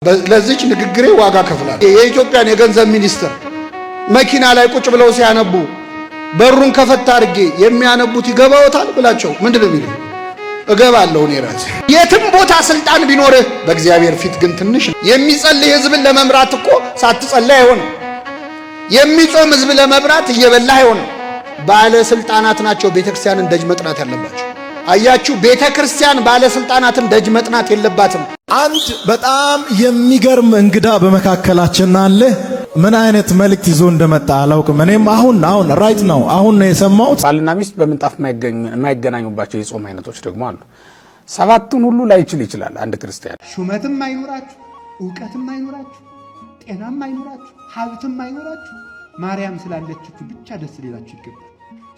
ለዚች ንግግሬ ዋጋ ከፍላለሁ። የኢትዮጵያን የገንዘብ ሚኒስትር መኪና ላይ ቁጭ ብለው ሲያነቡ በሩን ከፈታ አድርጌ የሚያነቡት ይገባውታል ብላቸው ምንድነው የሚለው? እገባለሁ እኔ ራሴ። የትም ቦታ ስልጣን ቢኖርህ በእግዚአብሔር ፊት ግን ትንሽ የሚጸልይ ህዝብን ለመምራት እኮ ሳትጸልይ አይሆንም። የሚጾም ህዝብ ለመምራት እየበላህ አይሆንም። ባለስልጣናት ናቸው ቤተክርስቲያንን ደጅ መጥናት ያለባቸው። አያችሁ፣ ቤተክርስቲያን ባለስልጣናትን ደጅ መጥናት የለባትም። አንድ በጣም የሚገርም እንግዳ በመካከላችን አለ። ምን አይነት መልእክት ይዞ እንደመጣ አላውቅም። እኔም አሁን ራይት ነው አሁን ነው የሰማሁት። ባልና ሚስት በምንጣፍ የማይገናኙባቸው የጾም አይነቶች ደግሞ አሉ። ሰባቱን ሁሉ ላይችል ይችላል አንድ ክርስቲያን። ሹመትም አይኖራችሁ፣ ዕውቀትም አይኖራችሁ፣ ጤናም አይኖራችሁ፣ ሀብትም አይኖራችሁ፣ ማርያም ስላለችችሁ ብቻ ደስ ሊላችሁ ይገባል።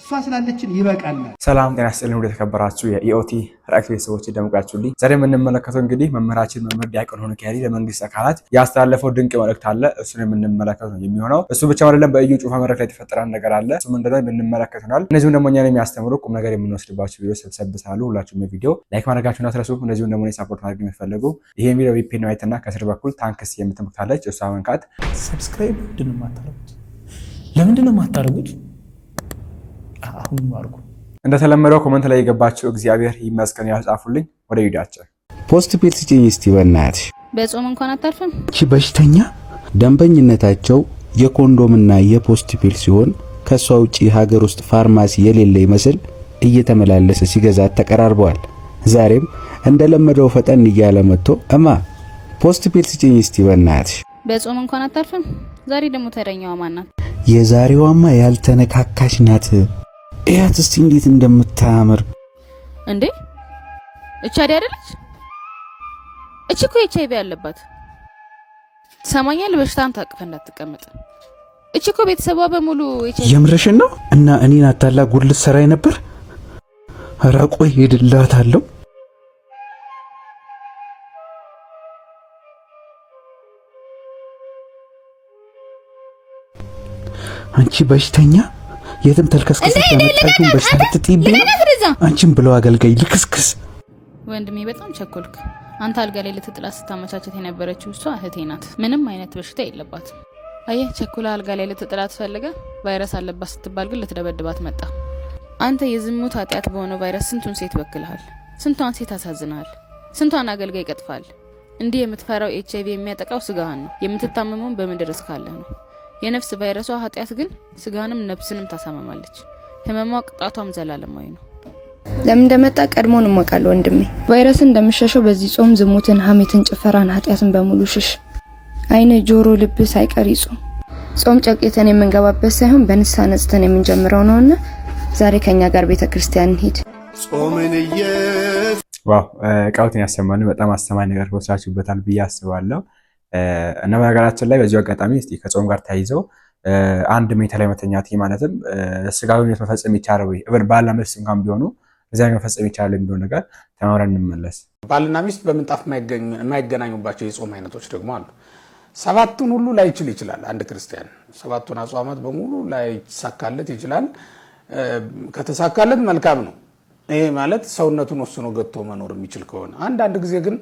እሷ ስላለችን ይበቃልናል። ሰላም ጤና ይስጥልኝ። ወደ ተከበራችሁ የኢኦቲ ራክት ቤተሰቦች ደምቃችሁልኝ። ዛሬ የምንመለከተው እንግዲህ መምህራችን መምህር ዲያቆን ሆኖ ከያዲ ለመንግስት አካላት ያስተላለፈው ድንቅ መልእክት አለ። እሱን የምንመለከተው ነው የሚሆነው። እሱ ብቻ አይደለም፣ በእዩ ጩፋ መድረክ ላይ የተፈጠረ ነገር አለ። እሱም እንደዛ የምንመለከተናል። እነዚህም ደግሞ እኛን የሚያስተምሩ ቁም ነገር የምንወስድባቸው ቪዲዮ ሰብስባሉ። ሁላችሁም የቪዲዮ ላይክ ማድረጋችሁን አትረሱ። እነዚህም ደግሞ ሳፖርት ማድረግ የምትፈልጉ ይሄን ቪዲዮ ቪፒን አይተና ከስር በኩል ታንክስ የምትመክታለች እሷ መንካት። ሰብስክራይብ ለምንድን ነው የማታደርጉት? አሁን ማርኩ እንደተለመደው ኮሜንት ላይ የገባችሁ እግዚአብሔር ይመስገን ያጻፉልኝ። ወደ ቪዲዮአችን ፖስት ፒል ስጪኝ እስቲ በእናትሽ። በጾም እንኳን አታርፍም። እቺ በሽተኛ ደንበኝነታቸው የኮንዶምና የፖስት ፒል ሲሆን ከሷ ውጪ ሀገር ውስጥ ፋርማሲ የሌለ ይመስል እየተመላለሰ ሲገዛት ተቀራርበዋል። ዛሬም እንደለመደው ፈጠን እያለ መጥቶ እማ ፖስት ፒል ስጪኝ እስቲ በእናትሽ። በጾም እንኳን አታርፍም። ዛሬ ደግሞ ተረኛዋ ማን ናት? የዛሬዋማ ያልተነካካሽ ናት። እያት እስቲ እንዴት እንደምታምር እንዴ! እቺ አይደለች? እቺ እኮ ኤችአይቪ ያለባት ሰማኛል። በሽታን ታቅፈ እንዳትቀመጥ። እቺ እኮ ቤተሰቧ በሙሉ ኤችአይቪ። የምርሽን ነው? እና እኔን አታላ ጉድ ልትሰራይ ነበር? ራቆ ሄድላታለሁ። አንቺ በሽተኛ የትም ተልከስከሰሽ ያመጣሽው በሽታ ልትጥይብኝ አንቺም ብለው አገልጋይ ልክስክስ። ወንድሜ በጣም ቸኮልክ። አንተ አልጋ ላይ ልትጥላት ስታመቻቸት የነበረችው እሷ እህቴ ናት። ምንም አይነት በሽታ የለባትም። አየህ፣ ቸኮላ አልጋ ላይ ልትጥላት ፈልገ ቫይረስ አለባት ስትባል ግን ልትደበድባት መጣ። አንተ የዝሙት ኃጢአት በሆነው ቫይረስ ስንቱን ሴት በክልሃል፣ ስንቷን ሴት አሳዝናል፣ ስንቷን አገልጋይ ቀጥፋል። እንዲህ የምትፈራው ኤችአይቪ የሚያጠቃው ስጋህን ነው። የምትታመመው በምድር እስካለህ ነው። የነፍስ ቫይረሷ ኃጢአት ግን ስጋንም ነፍስንም ታሳመማለች። ህመሟ ቅጣቷም ዘላለማዊ ነው። ለምን እንደመጣ ቀድሞን እንወቃለን ወንድሜ። ቫይረስን እንደምሸሸው በዚህ ጾም ዝሙትን፣ ሐሜትን፣ ጭፈራን፣ ኃጢአትን በሙሉ ሽሽ። አይነ፣ ጆሮ፣ ልብ ሳይቀር ይጾም። ጾም ጨቅየተን የምንገባበት ሳይሆን በንስሐ ነጽተን የምንጀምረው ነውና ዛሬ ከኛ ጋር ቤተክርስቲያን እንሂድ። ጾምን ዋው ቃውትን ያሰማን በጣም አስተማሪ ነገር ወስዳችሁበታል ብዬ አስባለሁ። እና በነገራችን ላይ በዚህ አጋጣሚ እስቲ ከጾም ጋር ተያይዞ አንድ ሜታ ላይ መተኛት ማለትም ስጋዊነት መፈጸም ይቻላል ወይ እብን ባልና ሚስት እንኳን ቢሆኑ እዚያ መፈጸም ይቻላል የሚለው ነገር ተማውረን እንመለስ። ባልና ሚስት በምንጣፍ የማይገናኙባቸው የጾም አይነቶች ደግሞ አሉ። ሰባቱን ሁሉ ላይችል ይችላል አንድ ክርስቲያን። ሰባቱን አጽዋማት በሙሉ ላይሳካለት ይችላል። ከተሳካለት መልካም ነው። ይሄ ማለት ሰውነቱን ወስኖ ገጥቶ መኖር የሚችል ከሆነ አንድ ጊዜ ግን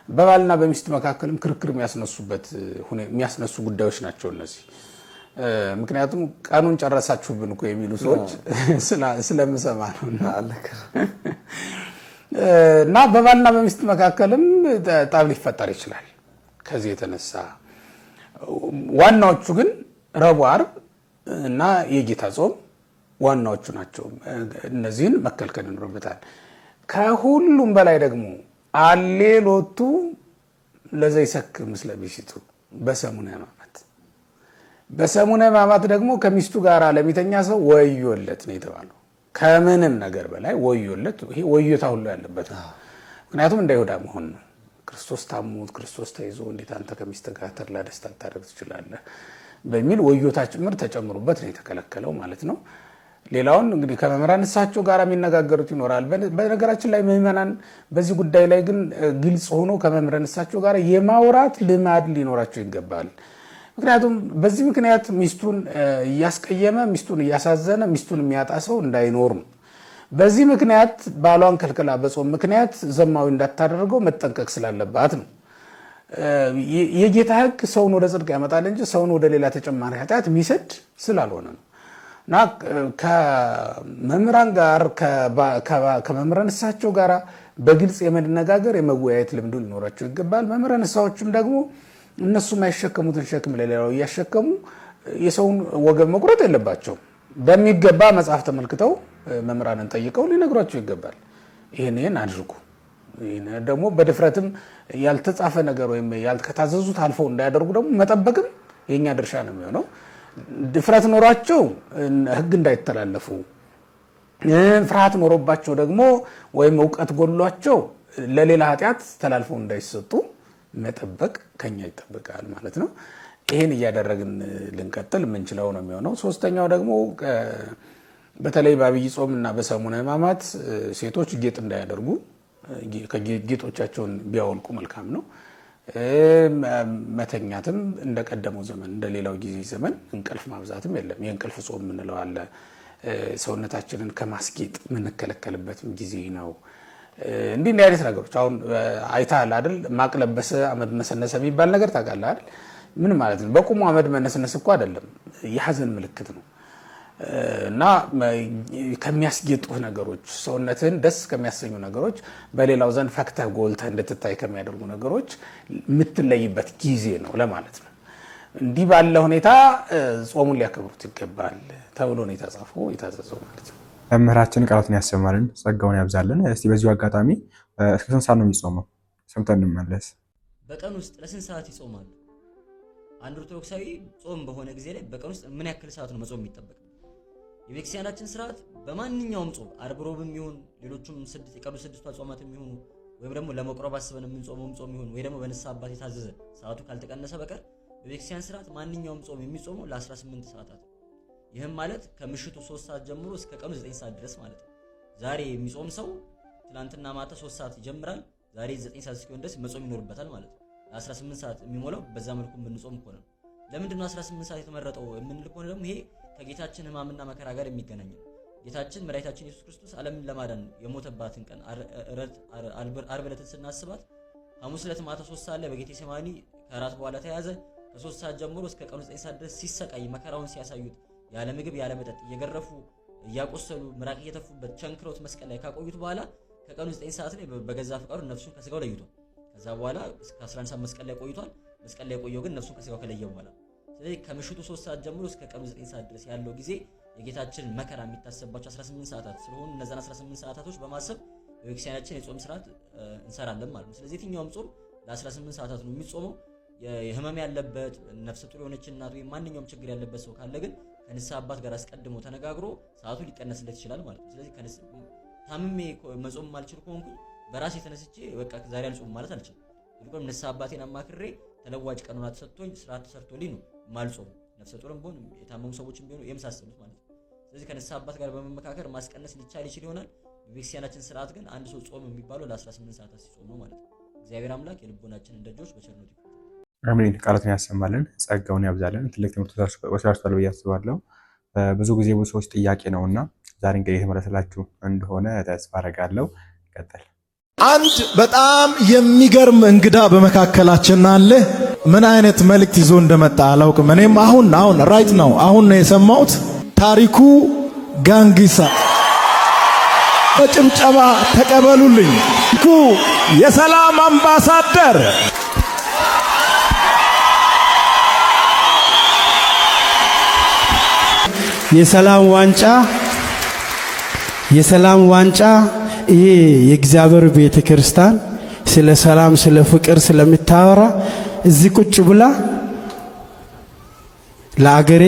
በባልና በሚስት መካከልም ክርክር የሚያስነሱ ጉዳዮች ናቸው እነዚህ። ምክንያቱም ቀኑን ጨረሳችሁብን እኮ የሚሉ ሰዎች ስለምሰማ ነውና እና በባልና በሚስት መካከልም ጠብ ሊፈጠር ይችላል። ከዚህ የተነሳ ዋናዎቹ ግን ረቡዕ፣ ዓርብ እና የጌታ ጾም ዋናዎቹ ናቸው። እነዚህን መከልከል ይኖርበታል። ከሁሉም በላይ ደግሞ አሌሎቱ ለዘይሰክ ምስለ ቢሲቱ በሰሙነ ሕማማት ደግሞ ከሚስቱ ጋር ለሚተኛ ሰው ወዮለት ነው የተባለው። ከምንም ነገር በላይ ወዮለት። ይሄ ወዮታ ሁሉ ያለበት ነው። ምክንያቱም እንደ ይሁዳ መሆን ነው። ክርስቶስ ታሙት፣ ክርስቶስ ተይዞ እንዴት አንተ ከሚስት ጋር ተድላ ደስታ ልታደርግ ትችላለህ በሚል ወዮታ ጭምር ተጨምሩበት ነው የተከለከለው ማለት ነው። ሌላውን እንግዲህ ከመምህራን እሳቸው ጋር የሚነጋገሩት ይኖራል። በነገራችን ላይ ምዕመናን በዚህ ጉዳይ ላይ ግን ግልጽ ሆኖ ከመምህራን እሳቸው ጋር የማውራት ልማድ ሊኖራቸው ይገባል። ምክንያቱም በዚህ ምክንያት ሚስቱን እያስቀየመ፣ ሚስቱን እያሳዘነ፣ ሚስቱን የሚያጣ ሰው እንዳይኖር ነው። በዚህ ምክንያት ባሏን ከልክላ በጾም ምክንያት ዘማዊ እንዳታደርገው መጠንቀቅ ስላለባት ነው። የጌታ ሕግ ሰውን ወደ ጽድቅ ያመጣል እንጂ ሰውን ወደ ሌላ ተጨማሪ ኃጢአት የሚሰድ ስላልሆነ ነው። እና ከመምህራን ጋር ከመምህራን እሳቸው ጋር በግልጽ የመነጋገር የመወያየት ልምዱ ሊኖራቸው ይገባል። መምህራን እሳዎችም ደግሞ እነሱ የማይሸከሙትን ሸክም ለሌላው እያሸከሙ የሰውን ወገብ መቁረጥ የለባቸው። በሚገባ መጽሐፍ ተመልክተው መምህራንን ጠይቀው ሊነግሯቸው ይገባል። ይህን አድርጉ። ይህን ደግሞ በድፍረትም ያልተጻፈ ነገር ወይም ያልከታዘዙት አልፈው እንዳያደርጉ ደግሞ መጠበቅም የኛ ድርሻ ነው የሚሆነው። ድፍረት ኖሯቸው ሕግ እንዳይተላለፉ፣ ፍርሃት ኖሮባቸው ደግሞ ወይም ዕውቀት ጎሏቸው ለሌላ ኃጢአት ተላልፈው እንዳይሰጡ መጠበቅ ከኛ ይጠበቃል ማለት ነው። ይሄን እያደረግን ልንቀጥል የምንችለው ነው የሚሆነው። ሶስተኛው ደግሞ በተለይ በአብይ ጾም እና በሰሙነ ሕማማት ሴቶች ጌጥ እንዳያደርጉ ጌጦቻቸውን ቢያወልቁ መልካም ነው። መተኛትም እንደቀደመው ዘመን እንደሌላው ጊዜ ዘመን እንቅልፍ ማብዛትም የለም። የእንቅልፍ ጾም የምንለው አለ። ሰውነታችንን ከማስጌጥ የምንከለከልበት ጊዜ ነው። እንዲህ አይነት ነገሮች አሁን አይተሃል አይደል? ማቅ ለበሰ አመድ መሰነሰ የሚባል ነገር ታውቃለህ አይደል? ምን ማለት ነው? በቁሙ አመድ መነስነስ እኮ አይደለም፣ የሐዘን ምልክት ነው። እና ከሚያስጌጡህ ነገሮች፣ ሰውነትህን ደስ ከሚያሰኙ ነገሮች፣ በሌላው ዘንድ ፈክተህ ጎልተህ እንድትታይ ከሚያደርጉ ነገሮች የምትለይበት ጊዜ ነው ለማለት ነው። እንዲህ ባለ ሁኔታ ጾሙን ሊያከብሩት ይገባል ተብሎ ነው የተጻፈው የታዘዘው ማለት ነው። መምህራችን ቃላቱን ያሰማልን፣ ጸጋውን ያብዛልን። እስቲ በዚሁ አጋጣሚ እስከ ስንት ሰዓት ነው የሚጾመው? ሰምተን እንመለስ። በቀን ውስጥ ለስንት ሰዓት ይጾማሉ? አንድ ኦርቶዶክሳዊ ጾም በሆነ ጊዜ ላይ በቀን ውስጥ ምን ያክል ሰዓት ነው መጾም የሚጠበቅ? የቤተክርስቲያናችን ስርዓት በማንኛውም ጾም ዓርብ ሮብም ይሁን ሌሎቹም የቀኑ 6 ጾማት የሚሆኑ ወይም ደግሞ ለመቁረብ አስበን የምንጾመው ጾም ይሁን ወይ ደግሞ በንስሐ አባት የታዘዘ ሰዓቱ ካልተቀነሰ በቀር በቤተክርስቲያን ስርዓት ማንኛውም ጾም የሚጾመው ለ18 ሰዓታት። ይህም ማለት ከምሽቱ 3 ሰዓት ጀምሮ እስከ ቀኑ 9 ሰዓት ድረስ ማለት ነው። ዛሬ የሚጾም ሰው ትናንትና ማታ 3 ሰዓት ይጀምራል፣ ዛሬ 9 ሰዓት እስኪሆን ድረስ መጾም ይኖርበታል ማለት ነው። ለ18 ሰዓት የሚሞላው በዛ መልኩ የምንጾም ከሆነ ነው። ለምንድነው 18 ሰዓት የተመረጠው የምንል ከሆነ ደግሞ ይሄ ከጌታችን ሕማምና መከራ ጋር የሚገናኝ ነው። ጌታችን መድኃኒታችን ኢየሱስ ክርስቶስ ዓለምን ለማዳን የሞተባትን ቀን ዓርብ ዕለትን ስናስባት ሐሙስ ዕለት ማታ 3 ሰዓት ላይ በጌቴሴማኒ ከራት በኋላ ተያዘ። ከ3 ሰዓት ጀምሮ እስከ ቀኑ 9 ሰዓት ድረስ ሲሰቃይ መከራውን ሲያሳዩት ያለ ምግብ ያለ መጠጥ እየገረፉ እያቆሰሉ ምራቅ እየተፉበት ቸንክሮት መስቀል ላይ ካቆዩት በኋላ ከቀኑ 9 ሰዓት ላይ በገዛ ፍቃዱ ነፍሱን ከስጋው ለይቷል። ከዛ በኋላ እስከ 11 ሰዓት መስቀል ላይ ቆይቷል። መስቀል ላይ ቆየው ግን ነፍሱን ከስጋው ከለየ በኋላ ስለዚህ ከምሽቱ 3 ሰዓት ጀምሮ እስከ ቀኑ 9 ሰዓት ድረስ ያለው ጊዜ የጌታችንን መከራ የሚታሰባቸው 18 ሰዓታት ስለሆኑ እነዛን 18 ሰዓታቶች በማሰብ በቤተክርስቲያናችን የጾም ስርዓት እንሰራለን ማለት ነው። ስለዚህ የትኛውም ጾም ለ18 ሰዓታት ነው የሚጾመው። የህመም ያለበት ነፍሰ ጡር የሆነች እናት ወይ ማንኛውም ችግር ያለበት ሰው ካለ ግን ከንስሐ አባት ጋር አስቀድሞ ተነጋግሮ ሰዓቱ ሊቀነስለት ይችላል ማለት ነው። ስለዚህ ታምሜ መጾም ማልችል ከሆንኩ በራሴ ተነስቼ በቃ ዛሬ አልጾም ማለት አልችልም። ይልቁንም ንስሐ አባቴን አማክሬ ተለዋጭ ቀኑን ተሰጥቶኝ ስርዓት ተሰርቶልኝ ነው ማልጾም። ነፍሰ ጡርም ቢሆን የታመሙ ሰዎችም ቢሆኑ የመሳሰሉት ማለት ነው። ስለዚህ ከንስሐ አባት ጋር በመመካከር ማስቀነስ ሊቻል ይችል ይሆናል። በቤተክርስቲያናችን ስርዓት ግን አንድ ሰው ጾም የሚባለው ለ18 ሰዓታት ሲጾም ነው ማለት ነው። እግዚአብሔር አምላክ የልቦናችንን ደጆች በቸርነቱ ይክፈት። አሜን። ቃላቱን ያሰማልን፣ ጸጋውን ያብዛልን። ትልቅ ትምህርት ወስዳችኋል ብዬ አስባለሁ። ብዙ ጊዜ ብዙ ሰዎች ጥያቄ ነውና ዛሬ እንግዲህ የተመለሰላችሁ እንደሆነ ተስፋ አደርጋለሁ። ቀጥል። አንድ በጣም የሚገርም እንግዳ በመካከላችን አለ። ምን አይነት መልእክት ይዞ እንደመጣ አላውቅም። እኔም አሁን ራይት ነው አሁን ነው የሰማሁት። ታሪኩ ጋንጊሳ በጭብጨባ ተቀበሉልኝ። ታሪኩ የሰላም አምባሳደር የሰላም ዋንጫ ይሄ የእግዚአብሔር ቤተ ክርስቲያን ስለ ሰላም ስለ ፍቅር ስለምታወራ እዚህ ቁጭ ብላ ለአገሬ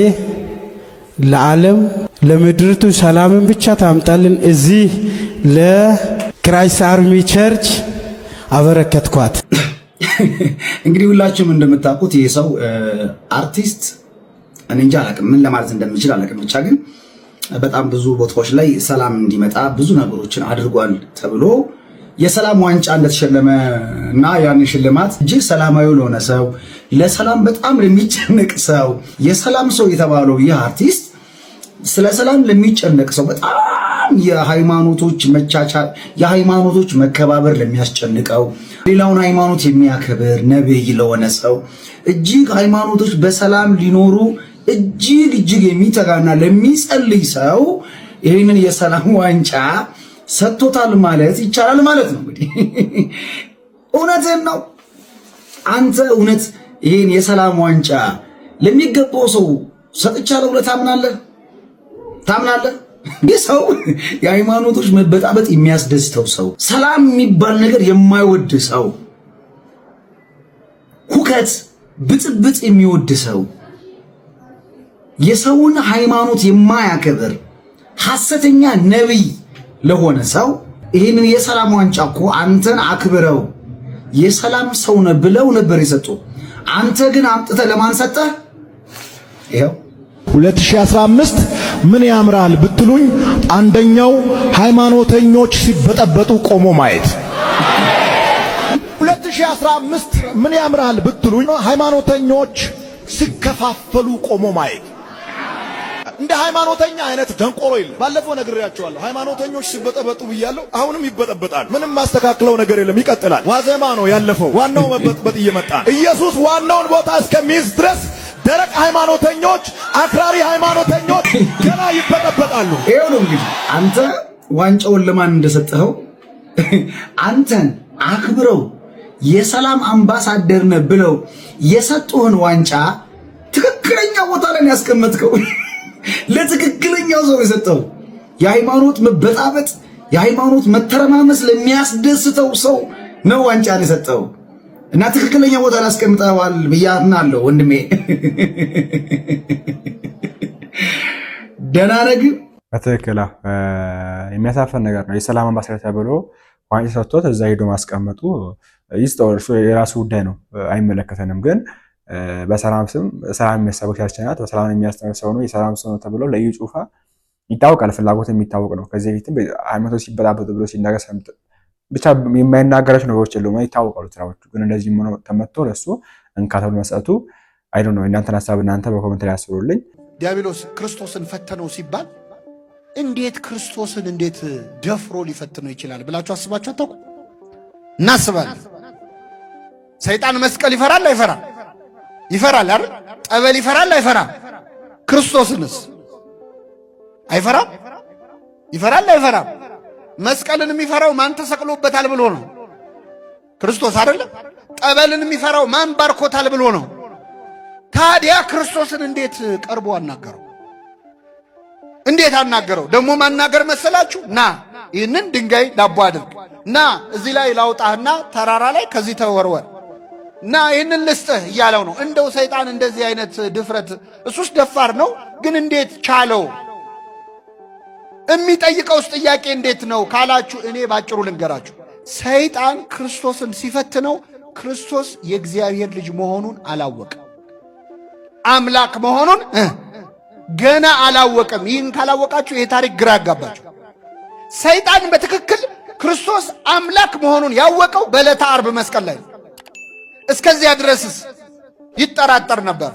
ለዓለም ለምድርቱ ሰላምን ብቻ ታምጣልን። እዚህ ለክራይስት አርሚ ቸርች አበረከትኳት። እንግዲህ ሁላችሁም እንደምታውቁት ይህ ሰው አርቲስት እኔ እንጃ አላቅም ምን ለማለት እንደምችል አላቅም። ብቻ ግን በጣም ብዙ ቦታዎች ላይ ሰላም እንዲመጣ ብዙ ነገሮችን አድርጓል ተብሎ የሰላም ዋንጫ እንደተሸለመ እና ያንን ሽልማት እጅግ ሰላማዊ ለሆነ ሰው ለሰላም በጣም ለሚጨነቅ ሰው የሰላም ሰው የተባለው ይህ አርቲስት ስለ ሰላም ለሚጨነቅ ሰው በጣም የሃይማኖቶች መቻቻል የሃይማኖቶች መከባበር ለሚያስጨንቀው ሌላውን ሃይማኖት የሚያከብር ነብይ ለሆነ ሰው እጅግ ሃይማኖቶች በሰላም ሊኖሩ እጅግ የሚተጋና ለሚጸልይ ሰው ይሄንን የሰላም ዋንጫ ሰጥቶታል ማለት ይቻላል ማለት ነው። እንግዲህ እውነትን ነው። አንተ እውነት ይሄን የሰላም ዋንጫ ለሚገባው ሰው ሰጥቻለሁ ብለህ ታምናለህ? ይህ ሰው የሃይማኖቶች መበጣበጥ የሚያስደስተው ሰው፣ ሰላም የሚባል ነገር የማይወድ ሰው፣ ሁከት ብጥብጥ የሚወድ ሰው፣ የሰውን ሃይማኖት የማያከብር ሐሰተኛ ነብይ ለሆነ ሰው ይህንን የሰላም ዋንጫ እኮ አንተን አክብረው የሰላም ሰው ነህ ብለው ነበር የሰጡ። አንተ ግን አምጥተህ ለማን ሰጠህ? ይሄው 2015 ምን ያምራል ብትሉኝ፣ አንደኛው ሃይማኖተኞች ሲበጠበጡ ቆሞ ማየት። 2015 ምን ያምራል ብትሉኝ፣ ሃይማኖተኞች ሲከፋፈሉ ቆሞ ማየት። እንደ ሃይማኖተኛ አይነት ደንቆሮ የለም። ባለፈው ነግሬያቸዋለሁ። ሃይማኖተኞች ሲበጠበጡ ብያለሁ። አሁንም ይበጠበጣል። ምንም ማስተካክለው ነገር የለም። ይቀጥላል። ዋዜማ ነው ያለፈው። ዋናው መበጥበጥ እየመጣ ኢየሱስ ዋናውን ቦታ እስከሚይዝ ድረስ ደረቅ ሃይማኖተኞች፣ አክራሪ ሃይማኖተኞች ገና ይበጠበጣሉ። ይሄው ነው እንግዲህ አንተ ዋንጫውን ለማን እንደሰጠኸው አንተን አክብረው የሰላም አምባሳደር ነህ ብለው የሰጡህን ዋንጫ ትክክለኛ ቦታ ላይ ያስቀመጥከው ለትክክለኛው ሰው የሰጠው። የሃይማኖት መበጣበጥ የሃይማኖት መተረማመስ ለሚያስደስተው ሰው ነው ዋንጫን የሰጠው እና ትክክለኛ ቦታ ላይ አስቀምጠዋል ብያምናለሁ ወንድሜ። ደህና ነህ? በትክክል የሚያሳፈን ነገር ነው። የሰላም አምባሳደር ተብሎ ዋንጫ ሰጥቶት እዛ ሄዶ ማስቀመጡ ይስጠው፣ የራሱ ጉዳይ ነው፣ አይመለከተንም። ግን በሰላም ስም ሰላም የሚያሰበው ቸርች ናት፣ በሰላም የሚያስተምር ሰው ነው፣ የሰላም ሰው ነው ተብሎ ለዩ ጩፋ ይታወቃል። ፍላጎት የሚታወቅ ነው። ከዚህ በፊትም ሃይማኖት ሲበጣበጡ ብሎ ሲናገር ብቻ የማይናገራቸው ነገሮች የሉም፣ ይታወቃሉ ስራዎቹ። ግን እንደዚህ ሆኖ ተመቶ ለሱ እንካተሉ መስጠቱ አይ ዶንት ኖ። እናንተን ሐሳብ እናንተ በኮሜንት ላይ አስሩልኝ። ዲያብሎስ ክርስቶስን ፈተነው ሲባል እንዴት ክርስቶስን እንዴት ደፍሮ ሊፈትነው ይችላል ብላችሁ አስባችሁ አታውቁ? እናስባለን። ሰይጣን መስቀል ይፈራል አይፈራም? ይፈራል አይደል? ጠበል ይፈራል አይፈራም? ክርስቶስንስ አይፈራም? ይፈራል አይፈራም? መስቀልን የሚፈራው ማን ተሰቅሎበታል ብሎ ነው? ክርስቶስ አይደለም? ጠበልን የሚፈራው ማን ባርኮታል ብሎ ነው? ታዲያ ክርስቶስን እንዴት ቀርቦ አናገረው? እንዴት አናገረው? ደግሞ ማናገር መሰላችሁ? ና ይህንን ድንጋይ ዳቦ አድርግ፣ ና እዚህ ላይ ላውጣህና ተራራ ላይ ከዚህ ተወርወር፣ ና ይህንን ልስጥህ እያለው ነው። እንደው ሰይጣን እንደዚህ አይነት ድፍረት፣ እሱስ ደፋር ነው፣ ግን እንዴት ቻለው? የሚጠይቀውስ ጥያቄ እንዴት ነው ካላችሁ፣ እኔ ባጭሩ ልንገራችሁ። ሰይጣን ክርስቶስን ሲፈትነው ክርስቶስ የእግዚአብሔር ልጅ መሆኑን አላወቀም። አምላክ መሆኑን ገና አላወቀም። ይህን ካላወቃችሁ ይሄ ታሪክ ግራ ያጋባችሁ። ሰይጣን በትክክል ክርስቶስ አምላክ መሆኑን ያወቀው በዕለተ ዓርብ መስቀል ላይ ነው። እስከዚያ ድረስስ ይጠራጠር ነበር።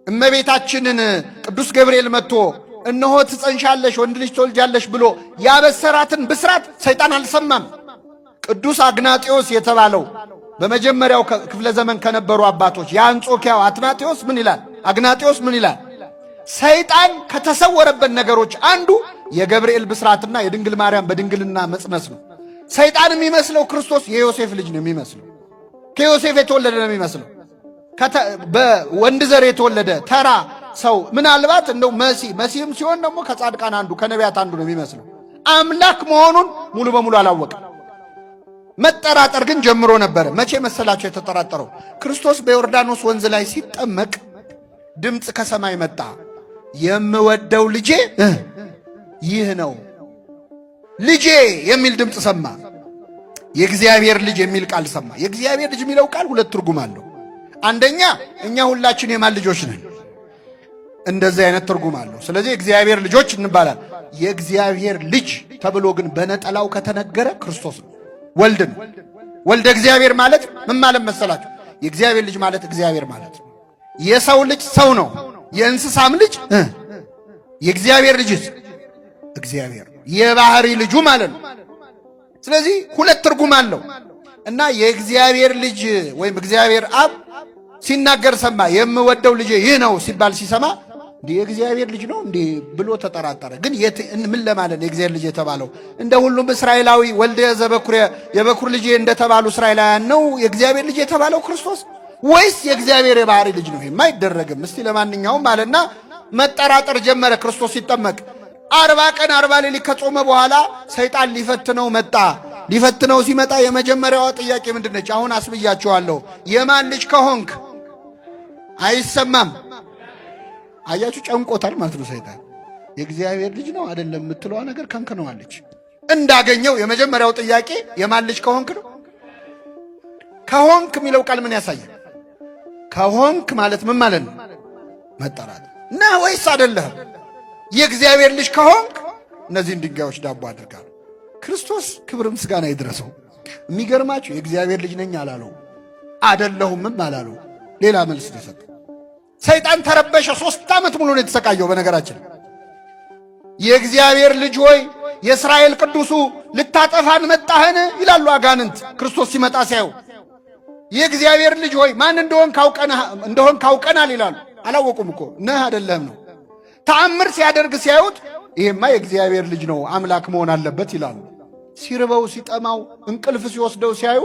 እመቤታችንን ቅዱስ ገብርኤል መጥቶ እነሆ ትጸንሻለሽ ወንድ ልጅ ትወልጃለሽ ብሎ ያበሰራትን ብስራት ሰይጣን አልሰማም። ቅዱስ አግናጢዮስ የተባለው በመጀመሪያው ክፍለ ዘመን ከነበሩ አባቶች የአንጾኪያው አትናቴዎስ ምን ይላል? አግናጢዮስ ምን ይላል? ሰይጣን ከተሰወረበት ነገሮች አንዱ የገብርኤል ብስራትና የድንግል ማርያም በድንግልና መጽነስ ነው። ሰይጣን የሚመስለው ክርስቶስ የዮሴፍ ልጅ ነው የሚመስለው፣ ከዮሴፍ የተወለደ ነው የሚመስለው፣ በወንድ ዘር የተወለደ ተራ ሰው፣ ምናልባት እንደው መሲህም ሲሆን ደግሞ ከጻድቃን አንዱ ከነቢያት አንዱ ነው የሚመስለው። አምላክ መሆኑን ሙሉ በሙሉ አላወቀም። መጠራጠር ግን ጀምሮ ነበር። መቼ መሰላቸው የተጠራጠረው? ክርስቶስ በዮርዳኖስ ወንዝ ላይ ሲጠመቅ ድምፅ ከሰማይ መጣ፣ የምወደው ልጄ ይህ ነው። ልጄ የሚል ድምፅ ሰማ። የእግዚአብሔር ልጅ የሚል ቃል ሰማ። የእግዚአብሔር ልጅ የሚለው ቃል ሁለት ትርጉም አለው። አንደኛ እኛ ሁላችን የማን ልጆች ነን? እንደዚህ አይነት ትርጉም አለው። ስለዚህ የእግዚአብሔር ልጆች እንባላል። የእግዚአብሔር ልጅ ተብሎ ግን በነጠላው ከተነገረ ክርስቶስ ነው፣ ወልድ ነው። ወልደ እግዚአብሔር ማለት ምን ማለት መሰላችሁ? የእግዚአብሔር ልጅ ማለት እግዚአብሔር ማለት ነው። የሰው ልጅ ሰው ነው፣ የእንስሳም ልጅ የእግዚአብሔር ልጅ እግዚአብሔር ነው፣ የባህሪ ልጁ ማለት ነው። ስለዚህ ሁለት ትርጉም አለው እና የእግዚአብሔር ልጅ ወይም እግዚአብሔር አብ ሲናገር ሰማ። የምወደው ልጅ ይህ ነው ሲባል ሲሰማ እንዴ የእግዚአብሔር ልጅ ነው እንዴ ብሎ ተጠራጠረ። ግን ምን ለማለት የእግዚአብሔር ልጅ የተባለው? እንደ ሁሉም እስራኤላዊ ወልደ ዘበኩር የበኩር ልጅ እንደተባሉ እስራኤላውያን ነው የእግዚአብሔር ልጅ የተባለው ክርስቶስ ወይስ የእግዚአብሔር የባህሪ ልጅ ነው? ይሄማ አይደረግም። እስቲ ለማንኛውም አለና መጠራጠር ጀመረ። ክርስቶስ ሲጠመቅ 40 ቀን 40 ሌሊት ከጾመ በኋላ ሰይጣን ሊፈትነው መጣ። ሊፈትነው ሲመጣ የመጀመሪያዋ ጥያቄ ምንድነች? አሁን አስብያቸዋለሁ። የማን ልጅ ከሆንክ አይሰማም። አያችሁ፣ ጨንቆታል ማለት ነው ሰይጣን። የእግዚአብሔር ልጅ ነው አይደለም የምትለዋ ነገር ከንክነዋለች። እንዳገኘው የመጀመሪያው ጥያቄ የማን ልጅ ከሆንክ ነው። ከሆንክ የሚለው ቃል ምን ያሳያል? ከሆንክ ማለት ምን ማለት ነው? መጠራት ነህ ወይስ አይደለህም? የእግዚአብሔር ልጅ ከሆንክ እነዚህን ድንጋዮች ዳቦ አድርጋል። ክርስቶስ ክብር ምስጋና ይድረሰው። የሚገርማችሁ የእግዚአብሔር ልጅ ነኝ አላለው፣ አይደለሁምም አላለው። ሌላ መልስ ነው የሰጠው። ሰይጣን ተረበሸ። 3 ዓመት ሙሉ ነው የተሰቃየው። በነገራችን የእግዚአብሔር ልጅ ሆይ የእስራኤል ቅዱሱ ልታጠፋን መጣህን ይላሉ አጋንንት። ክርስቶስ ሲመጣ ሲያዩ የእግዚአብሔር ልጅ ሆይ ማን እንደሆን ካውቀናል ይላሉ። አላወቁም እኮ ነህ አይደለም ነው። ተአምር ሲያደርግ ሲያዩት ይሄማ የእግዚአብሔር ልጅ ነው አምላክ መሆን አለበት ይላሉ። ሲርበው ሲጠማው እንቅልፍ ሲወስደው ሲያዩ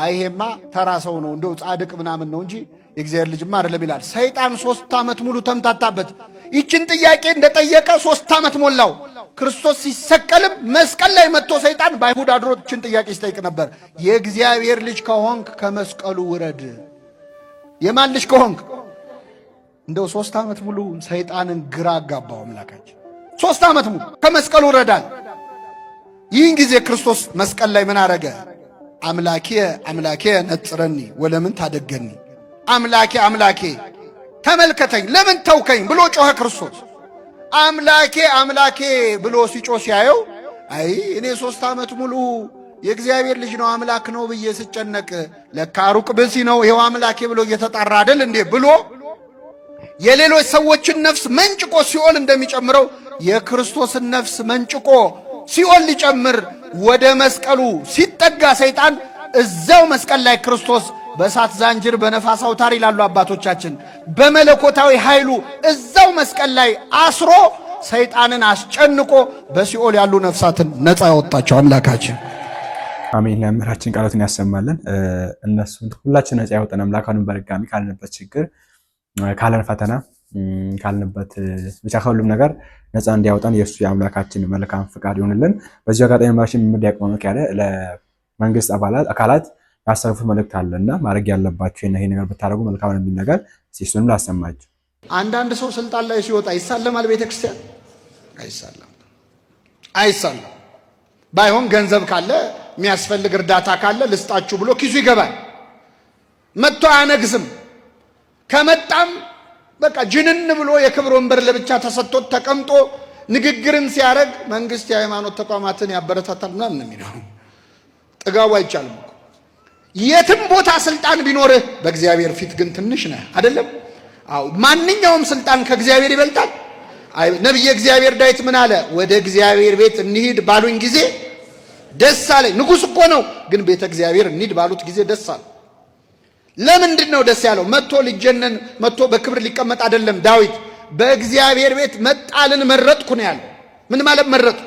አይሄማ ተራ ሰው ነው እንደው ጻድቅ ምናምን ነው እንጂ የእግዚአብሔር ልጅማ አይደለም ይላል። ሰይጣን 3 ዓመት ሙሉ ተምታታበት። ይችን ጥያቄ እንደጠየቀ 3 ዓመት ሞላው። ክርስቶስ ሲሰቀልም መስቀል ላይ መጥቶ ሰይጣን በአይሁድ አድሮ ይችን ጥያቄ ሲጠይቅ ነበር። የእግዚአብሔር ልጅ ከሆንክ ከመስቀሉ ውረድ። የማን ልጅ ከሆንክ? እንደው 3 ዓመት ሙሉ ሰይጣንን ግራ አጋባው አምላካችን። 3 ዓመት ሙሉ ከመስቀሉ ውረዳል። ይህን ጊዜ ክርስቶስ መስቀል ላይ ምን አረገ? አምላኬ አምላኬ ነጽረኒ ወለምን ታደገኒ፣ አምላኬ አምላኬ ተመልከተኝ ለምን ተውከኝ ብሎ ጮኸ ክርስቶስ። አምላኬ አምላኬ ብሎ ሲጮህ ሲያየው አይ እኔ 3 ዓመት ሙሉ የእግዚአብሔር ልጅ ነው አምላክ ነው ብዬ ስጨነቅ ለካ ሩቅ ብእሲ ነው ይሄው አምላኬ ብሎ እየተጣራ አይደል እንዴ ብሎ የሌሎች ሰዎችን ነፍስ መንጭቆ ሲኦል እንደሚጨምረው የክርስቶስን ነፍስ መንጭቆ ሲኦል ሊጨምር ወደ መስቀሉ ሲጠጋ ሰይጣን እዛው መስቀል ላይ ክርስቶስ በእሳት ዛንጅር በነፋስ አውታር ይላሉ አባቶቻችን በመለኮታዊ ኃይሉ እዛው መስቀል ላይ አስሮ ሰይጣንን አስጨንቆ በሲኦል ያሉ ነፍሳትን ነፃ ያወጣቸው አምላካችን። አሜን። ለምራችን ቃሎትን ያሰማልን። እነሱን ሁላችን ነፃ ያወጣን አምላካችን በድጋሚ ካለንበት ችግር ካለን ፈተና ካልንበት ብቻ ከሁሉም ነገር ነፃ እንዲያወጣን የእሱ የአምላካችን መልካም ፍቃድ ይሆንልን። በዚህ አጋጣሚ ማሽን ምንዲያቆመክ ያለ ለመንግስት አካላት ያሰሩት መልእክት አለና ማድረግ ያለባችሁ ይሄ ነገር ብታረጉ መልካም ነው የሚል ነገር ሲሱንም ላሰማችሁ። አንዳንድ ሰው ስልጣን ላይ ሲወጣ ይሳለማል። ቤተክርስቲያን አይሳለም። ባይሆን ገንዘብ ካለ የሚያስፈልግ እርዳታ ካለ ልስጣችሁ ብሎ ኪሱ ይገባል። መጥቶ አያነግስም። ከመጣም በቃ ጅንን ብሎ የክብር ወንበር ለብቻ ተሰጥቶት ተቀምጦ ንግግርን ሲያረግ መንግስት የሃይማኖት ተቋማትን ያበረታታል ምናምን ነው የሚለው። ጥጋቡ አይቻልም እኮ የትም ቦታ ስልጣን ቢኖርህ በእግዚአብሔር ፊት ግን ትንሽ ነህ አይደለም? አዎ ማንኛውም ስልጣን ከእግዚአብሔር ይበልጣል። ነብይ እግዚአብሔር ዳዊት ምን አለ? ወደ እግዚአብሔር ቤት እንሂድ ባሉኝ ጊዜ ደስ አለኝ። ንጉስ እኮ ነው፣ ግን ቤተ እግዚአብሔር እንሂድ ባሉት ጊዜ ደስ አለ። ለምንድን ነው ደስ ያለው? መጥቶ ሊጀነን መጥቶ በክብር ሊቀመጥ አይደለም። ዳዊት በእግዚአብሔር ቤት መጣልን መረጥኩ ነው ያለው። ምን ማለት መረጥኩ?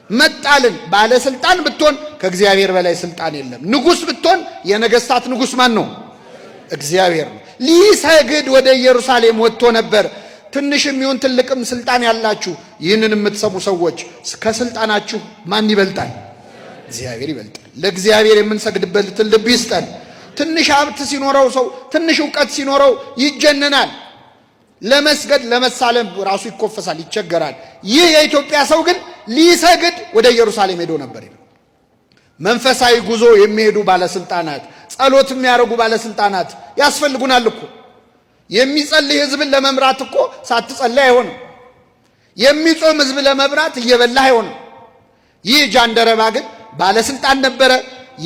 መጣልን። ባለስልጣን ብትሆን ከእግዚአብሔር በላይ ስልጣን የለም። ንጉስ ብትሆን የነገስታት ንጉስ ማን ነው? እግዚአብሔር ነው። ሊሰግድ ወደ ኢየሩሳሌም ወጥቶ ነበር። ትንሽም ይሁን ትልቅም ስልጣን ያላችሁ ይህንን የምትሰሙ ሰዎች ከስልጣናችሁ ማን ይበልጣል? እግዚአብሔር ይበልጣል። ለእግዚአብሔር የምንሰግድበትን ልብ ይስጠን። ትንሽ ሀብት ሲኖረው ሰው ትንሽ ዕውቀት ሲኖረው ይጀነናል። ለመስገድ ለመሳለም ራሱ ይኮፈሳል፣ ይቸገራል። ይህ የኢትዮጵያ ሰው ግን ሊሰግድ ወደ ኢየሩሳሌም ሄዶ ነበር። መንፈሳዊ ጉዞ የሚሄዱ ባለስልጣናት፣ ጸሎት የሚያደርጉ ባለስልጣናት ያስፈልጉናል እኮ። የሚጸልይ ህዝብን ለመምራት እኮ ሳትጸልይ አይሆንም። የሚጾም ህዝብ ለመምራት እየበላህ አይሆንም። ይህ ጃንደረባ ግን ባለስልጣን ነበረ፣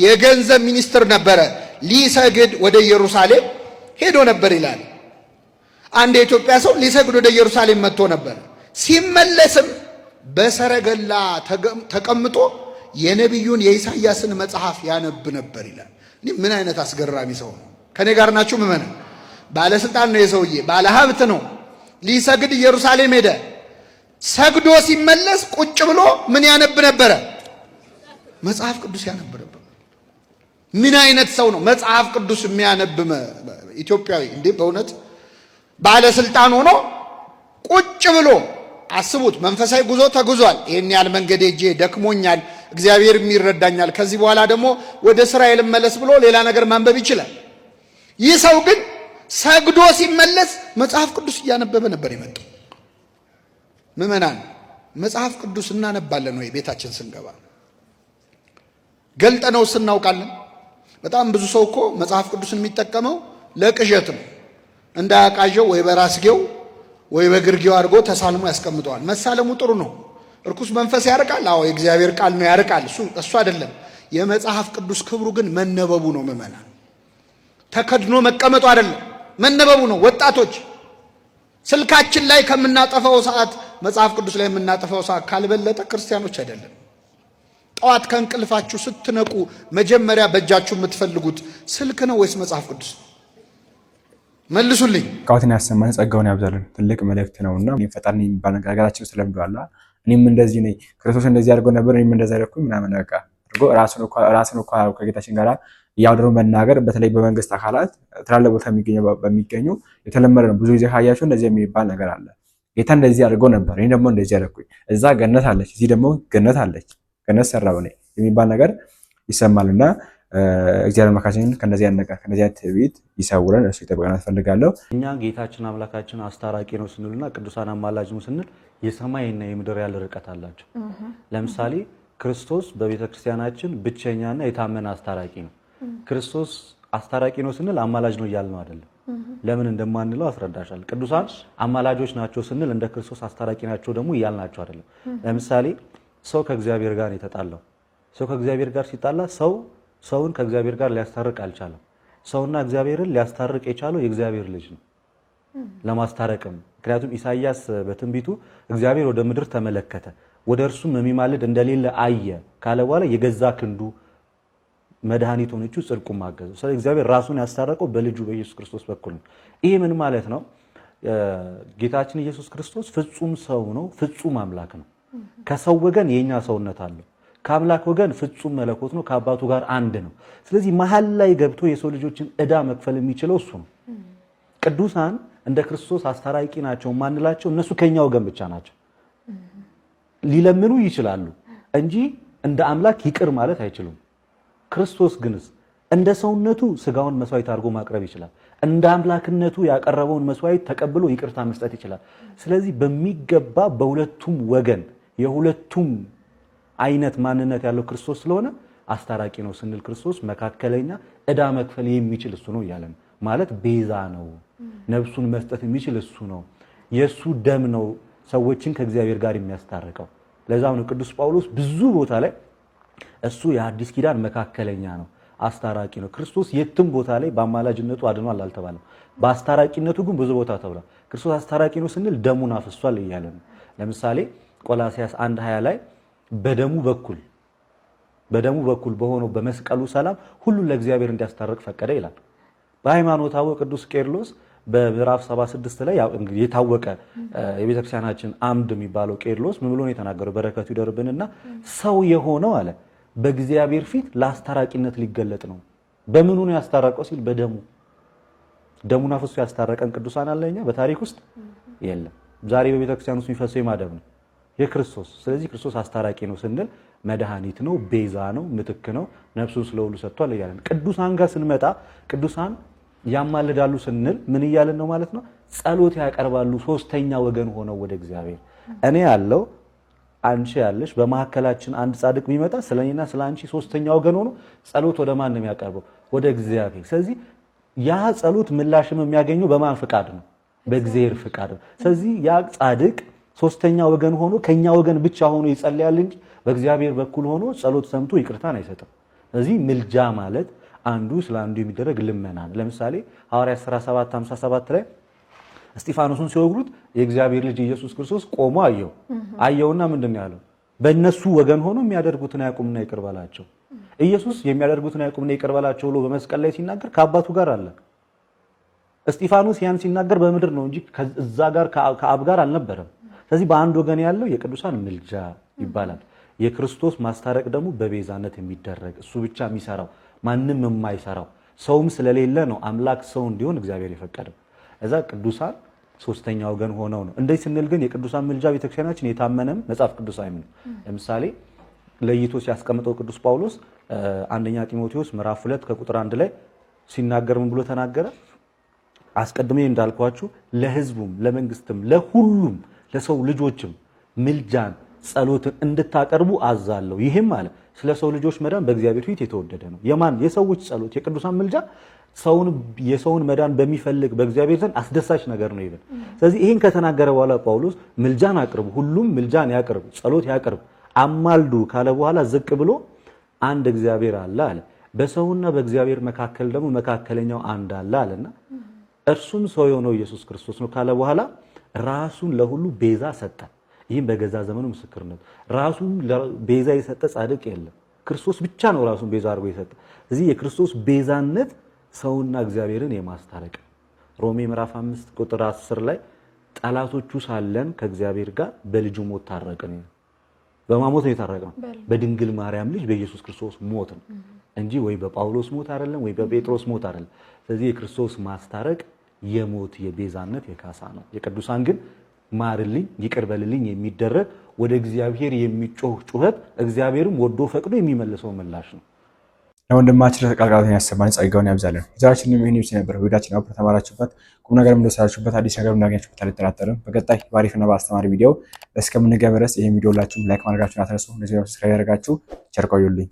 የገንዘብ ሚኒስትር ነበረ። ሊሰግድ ወደ ኢየሩሳሌም ሄዶ ነበር ይላል። አንድ የኢትዮጵያ ሰው ሊሰግድ ወደ ኢየሩሳሌም መጥቶ ነበር። ሲመለስም በሰረገላ ተቀምጦ የነቢዩን የኢሳይያስን መጽሐፍ ያነብ ነበር ይላል። ምን አይነት አስገራሚ ሰው ነው! ከኔ ጋር ናችሁ ምእመናን? ባለስልጣን ነው የሰውዬ፣ ባለ ሀብት ነው። ሊሰግድ ኢየሩሳሌም ሄደ። ሰግዶ ሲመለስ ቁጭ ብሎ ምን ያነብ ነበረ? መጽሐፍ ቅዱስ ያነብ ነበር። ምን አይነት ሰው ነው መጽሐፍ ቅዱስ የሚያነብ ኢትዮጵያዊ? እንዴ በእውነት ባለስልጣን ሆኖ ቁጭ ብሎ አስቡት። መንፈሳዊ ጉዞ ተጉዟል። ይሄን ያህል መንገድ ሄጄ ደክሞኛል፣ እግዚአብሔር ይረዳኛል፣ ከዚህ በኋላ ደግሞ ወደ እስራኤል መለስ ብሎ ሌላ ነገር ማንበብ ይችላል። ይህ ሰው ግን ሰግዶ ሲመለስ መጽሐፍ ቅዱስ እያነበበ ነበር የመጣው። ምእመናን መጽሐፍ ቅዱስ እናነባለን ወይ? ቤታችን ስንገባ ገልጠነው ስናውቃለን? በጣም ብዙ ሰው እኮ መጽሐፍ ቅዱስን የሚጠቀመው ለቅዠት ነው። እንዳያቃዠው ወይ በራስጌው ወይ በግርጌው አድርጎ ተሳልሞ ያስቀምጠዋል። መሳለሙ ጥሩ ነው። እርኩስ መንፈስ ያርቃል። አዎ የእግዚአብሔር ቃል ነው ያርቃል። እሱ አይደለም። የመጽሐፍ ቅዱስ ክብሩ ግን መነበቡ ነው። ምእመናን ተከድኖ መቀመጡ አይደለም፣ መነበቡ ነው። ወጣቶች ስልካችን ላይ ከምናጠፋው ሰዓት መጽሐፍ ቅዱስ ላይ የምናጠፋው ሰዓት ካልበለጠ ክርስቲያኖች አይደለም። ጠዋት ከእንቅልፋችሁ ስትነቁ መጀመሪያ በእጃችሁ የምትፈልጉት ስልክ ነው ወይስ መጽሐፍ ቅዱስ? መልሱልኝ። ቃውትን ያሰማን ጸጋውን ያብዛልን። ትልቅ መልእክት ነውና እኔ ፈጣሪ የሚባል ነገር ሀገራችን ስለምዷል። እኔም እንደዚህ ነኝ፣ ክርስቶስ እንደዚህ አድርጎ ነበር፣ እኔም እንደዛ አደረኩኝ ምናምን በቃ አድርጎ ራስን እኮ ከጌታችን ጋር እያወደሩ መናገር በተለይ በመንግስት አካላት ትላልቅ ቦታ በሚገኙ የተለመደ ነው። ብዙ ጊዜ ካያችሁ እንደዚህ የሚባል ነገር አለ። ጌታ እንደዚህ አድርጎ ነበር፣ እኔ ደግሞ እንደዚህ አደረኩኝ፣ እዛ ገነት አለች፣ እዚህ ደግሞ ገነት አለች፣ ገነት ሰራው ነው የሚባል ነገር ይሰማልና እግዚአብሔር መካከልን ከነዚህ ያነቀ ከነዚህ ትዕቢት ይሰውረን፣ እሱ ይጠብቀናል ፈልጋለሁ። እኛ ጌታችን አምላካችን አስታራቂ ነው ስንልና ቅዱሳን አማላጅ ነው ስንል የሰማይና የምድር ያለ ርቀት አላቸው። ለምሳሌ ክርስቶስ በቤተክርስቲያናችን ብቸኛና የታመነ አስታራቂ ነው። ክርስቶስ አስታራቂ ነው ስንል አማላጅ ነው እያልነው አይደለም። ለምን እንደማንለው አስረዳሻለሁ። ቅዱሳን አማላጆች ናቸው ስንል እንደ ክርስቶስ አስታራቂ ናቸው ደግሞ እያልናቸው አይደለም። ለምሳሌ ሰው ከእግዚአብሔር ጋር የተጣላው ሰው ከእግዚአብሔር ጋር ሲጣላ ሰውን ከእግዚአብሔር ጋር ሊያስታርቅ አልቻለም። ሰውና እግዚአብሔርን ሊያስታርቅ የቻለው የእግዚአብሔር ልጅ ነው ለማስታረቅም። ምክንያቱም ኢሳይያስ በትንቢቱ እግዚአብሔር ወደ ምድር ተመለከተ፣ ወደ እርሱም የሚማልድ እንደሌለ አየ ካለ በኋላ የገዛ ክንዱ መድኃኒት ሆነችው ጽድቁም አገዘው። ስለዚህ እግዚአብሔር ራሱን ያስታረቀው በልጁ በኢየሱስ ክርስቶስ በኩል ነው። ይሄ ምን ማለት ነው? ጌታችን ኢየሱስ ክርስቶስ ፍጹም ሰው ነው፣ ፍጹም አምላክ ነው። ከሰው ወገን የኛ ሰውነት አለው፣ ከአምላክ ወገን ፍጹም መለኮት ነው፣ ከአባቱ ጋር አንድ ነው። ስለዚህ መሀል ላይ ገብቶ የሰው ልጆችን ዕዳ መክፈል የሚችለው እሱ ነው። ቅዱሳን እንደ ክርስቶስ አስታራቂ ናቸው ማንላቸው እነሱ ከኛ ወገን ብቻ ናቸው። ሊለምኑ ይችላሉ እንጂ እንደ አምላክ ይቅር ማለት አይችሉም። ክርስቶስ ግንስ እንደ ሰውነቱ ስጋውን መስዋዕት አድርጎ ማቅረብ ይችላል። እንደ አምላክነቱ ያቀረበውን መስዋዕት ተቀብሎ ይቅርታ መስጠት ይችላል። ስለዚህ በሚገባ በሁለቱም ወገን የሁለቱም አይነት ማንነት ያለው ክርስቶስ ስለሆነ አስታራቂ ነው ስንል ክርስቶስ መካከለኛ ዕዳ መክፈል የሚችል እሱ ነው እያለን ማለት ቤዛ ነው። ነፍሱን መስጠት የሚችል እሱ ነው። የሱ ደም ነው ሰዎችን ከእግዚአብሔር ጋር የሚያስታርቀው። ለዛም ነው ቅዱስ ጳውሎስ ብዙ ቦታ ላይ እሱ የአዲስ ኪዳን መካከለኛ ነው፣ አስታራቂ ነው። ክርስቶስ የትም ቦታ ላይ በአማላጅነቱ አድኗል አልተባለም። በአስታራቂነቱ ግን ብዙ ቦታ ተብሏል። ክርስቶስ አስታራቂ ነው ስንል ደሙን አፍሷል እያለን ነው። ለምሳሌ ቆላስይስ 1:20 ላይ በደሙ በኩል በሆነው በመስቀሉ ሰላም ሁሉን ለእግዚአብሔር እንዲያስታርቅ ፈቀደ ይላል። በሃይማኖታዊ ቅዱስ ቄርሎስ በምዕራፍ 76 ላይ እንግዲህ የታወቀ የቤተክርስቲያናችን አምድ የሚባለው ቄርሎስ ምን ብሎ ነው የተናገረው? በረከቱ ይደርብንና ሰው የሆነው አለ በእግዚአብሔር ፊት ለአስታራቂነት ሊገለጥ ነው። በምኑ ነው ያስታረቀው ሲል በደሙ። ደሙን አፍሶ ያስታረቀን ቅዱሳን አለኛ በታሪክ ውስጥ የለም። ዛሬ በቤተክርስቲያን ውስጥ የሚፈሰው የማደም ነው የክርስቶስ። ስለዚህ ክርስቶስ አስታራቂ ነው ስንል መድኃኒት ነው፣ ቤዛ ነው፣ ምትክ ነው፣ ነፍሱን ስለሁሉ ሰጥቷል እያለን። ቅዱሳን ጋር ስንመጣ ቅዱሳን ያማልዳሉ ስንል ምን እያለን ነው ማለት ነው? ጸሎት ያቀርባሉ ሶስተኛ ወገን ሆነው ወደ እግዚአብሔር። እኔ ያለው አንቺ ያለሽ በመሐከላችን አንድ ጻድቅ ቢመጣ ስለኔና ስለአንቺ ሶስተኛ ወገን ሆኖ ጸሎት ወደ ማን ነው የሚያቀርበው? ወደ እግዚአብሔር። ስለዚህ ያ ጸሎት ምላሽም የሚያገኘው በማን ፍቃድ ነው? በእግዚአብሔር ፍቃድ ነው። ስለዚህ ያ ጻድቅ ሶስተኛ ወገን ሆኖ ከኛ ወገን ብቻ ሆኖ ይጸልያል እንጂ በእግዚአብሔር በኩል ሆኖ ጸሎት ሰምቶ ይቅርታን አይሰጥም። ስለዚህ ምልጃ ማለት አንዱ ስለ አንዱ የሚደረግ ልመና ነው። ለምሳሌ ሐዋርያት ሥራ 7:57 ላይ እስጢፋኖስን ሲወግሩት የእግዚአብሔር ልጅ ኢየሱስ ክርስቶስ ቆሞ አየውና ምንድነው ያለው? በእነሱ ወገን ሆኖ የሚያደርጉትን አያውቁምና ይቅር በላቸው። ኢየሱስ የሚያደርጉትን አያውቁምና ይቅር በላቸው ብሎ በመስቀል ላይ ሲናገር ከአባቱ ጋር አለ። እስጢፋኖስ ያን ሲናገር በምድር ነው እንጂ ከዛ ጋር ከአብ ጋር አልነበረም። ስለዚህ በአንድ ወገን ያለው የቅዱሳን ምልጃ ይባላል። የክርስቶስ ማስታረቅ ደግሞ በቤዛነት የሚደረግ እሱ ብቻ የሚሰራው ማንም የማይሰራው ሰውም ስለሌለ ነው አምላክ ሰው እንዲሆን እግዚአብሔር የፈቀደው። እዛ ቅዱሳን ሶስተኛ ወገን ሆነው ነው። እንደዚህ ስንል ግን የቅዱሳን ምልጃ ቤተክርስቲያናችን የታመነም መጽሐፍ ቅዱሳዊም ነው። ለምሳሌ ለይቶ ሲያስቀምጠው ቅዱስ ጳውሎስ አንደኛ ጢሞቴዎስ ምዕራፍ 2 ከቁጥር 1 ላይ ሲናገር ምን ብሎ ተናገረ? አስቀድሜ እንዳልኳችሁ ለሕዝቡም ለመንግስትም ለሁሉም ለሰው ልጆችም ምልጃን ጸሎትን እንድታቀርቡ አዛለሁ። ይህም ማለት ስለ ሰው ልጆች መዳን በእግዚአብሔር ፊት የተወደደ ነው። የማን የሰዎች ጸሎት የቅዱሳን ምልጃ የሰውን መዳን በሚፈልግ በእግዚአብሔር ዘንድ አስደሳች ነገር ነው ይላል። ስለዚህ ይህን ከተናገረ በኋላ ጳውሎስ ምልጃን አቅርቡ፣ ሁሉም ምልጃን ያቅርቡ፣ ጸሎት ያቅርቡ፣ አማልዱ ካለ በኋላ ዝቅ ብሎ አንድ እግዚአብሔር አለ አለ። በሰውና በእግዚአብሔር መካከል ደግሞ መካከለኛው አንድ አለ አለና እርሱም ሰው የሆነው ኢየሱስ ክርስቶስ ነው ካለ በኋላ ራሱን ለሁሉ ቤዛ ሰጠ። ይህም በገዛ ዘመኑ ምስክርነት ራሱን ቤዛ የሰጠ ጻድቅ የለም። ክርስቶስ ብቻ ነው ራሱን ቤዛ አድርጎ የሰጠ። እዚህ የክርስቶስ ቤዛነት ሰውና እግዚአብሔርን የማስታረቅ ሮሜ ምዕራፍ 5 ቁጥር 10 ላይ ጠላቶቹ ሳለን ከእግዚአብሔር ጋር በልጁ ሞት ታረቅን። በማሞት ነው የታረቅነው፣ በድንግል ማርያም ልጅ በኢየሱስ ክርስቶስ ሞት ነው እንጂ ወይ በጳውሎስ ሞት አይደለም፣ ወይ በጴጥሮስ ሞት አይደለም። ስለዚህ የክርስቶስ ማስታረቅ የሞት የቤዛነት የካሳ ነው። የቅዱሳን ግን ማርልኝ ይቅር በልልኝ የሚደረግ ወደ እግዚአብሔር የሚጮህ ጩኸት እግዚአብሔርም ወዶ ፈቅዶ የሚመልሰው ምላሽ ነው። ለወንድማችን ለተቃልቃሉን ያሰማን ጸጋውን ያብዛልን። ዛሬችንም ይህን ይብስ ነበር። ቪዲዮአችን አብሮ ተማራችሁበት፣ ቁም ነገር እንደወሰዳችሁበት፣ አዲስ ነገር እንዳገኛችሁበት አልጠራጠርም። በቀጣይ ባሪፍና በአስተማሪ ቪዲዮ እስከምንገናኝ ድረስ ይሄን ቪዲዮ ሁላችሁም ላይክ ማድረጋችሁን አትርሱ። እንደዚህ ሰብስክራይብ ያደርጋችሁ ቸር ቆዩልኝ።